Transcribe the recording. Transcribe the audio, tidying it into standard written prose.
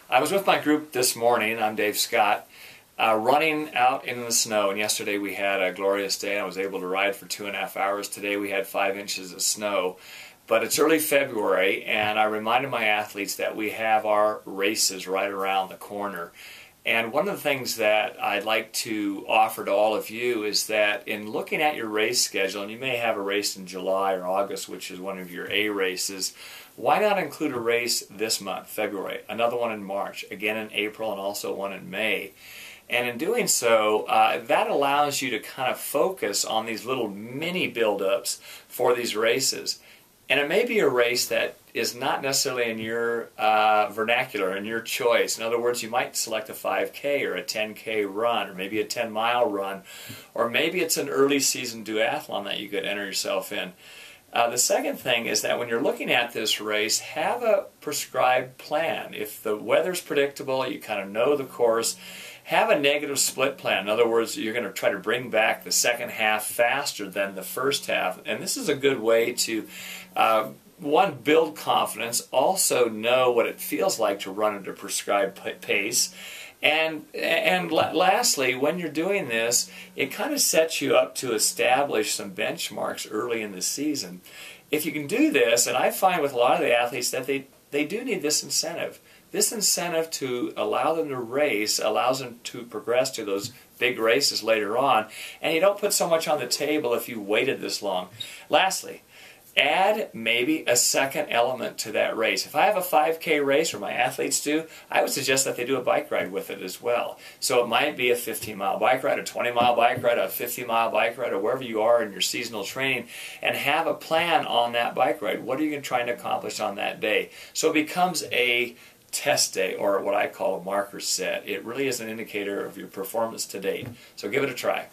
I was with my group this morning. I'm Dave Scott, running out in the snow. And yesterday we had a glorious day. I was able to ride for 2.5 hours. Today we had 5 inches of snow. But it's early February, and I reminded my athletes that we have our races right around the corner. And one of the things that I'd like to offer to all of you is that in looking at your race schedule, and you may have a race in July or August, which is one of your A races, why not include a race this month, February, another one in March, again in April, and also one in May? And in doing so, that allows you to kind of focus on these little mini build-ups for these races. And it may be a race that is not necessarily in your vernacular, in your choice. In other words, you might select a 5K or a 10K run, or maybe a 10-mile run, or maybe it's an early season duathlon that you could enter yourself in. The second thing is that when you're looking at this race, have a prescribed plan. If the weather's predictable, you kind of know the course, have a negative split plan. In other words, you're going to try to bring back the second half faster than the first half. And this is a good way to, one, build confidence, also know what it feels like to run at a prescribed pace. And lastly, when you're doing this, it kind of sets you up to establish some benchmarks early in the season. If you can do this, and I find with a lot of the athletes that they do need this incentive. This incentive to allow them to race allows them to progress to those big races later on, and you don't put so much on the table if you waited this long. Lastly, add maybe a second element to that race. If I have a 5K race, or my athletes do, I would suggest that they do a bike ride with it as well. So it might be a 15-mile bike ride, a 20-mile bike ride, a 50-mile bike ride, or wherever you are in your seasonal training, and have a plan on that bike ride. What are you trying to accomplish on that day? So it becomes a test day, or what I call a marker set. It really is an indicator of your performance to date. So give it a try.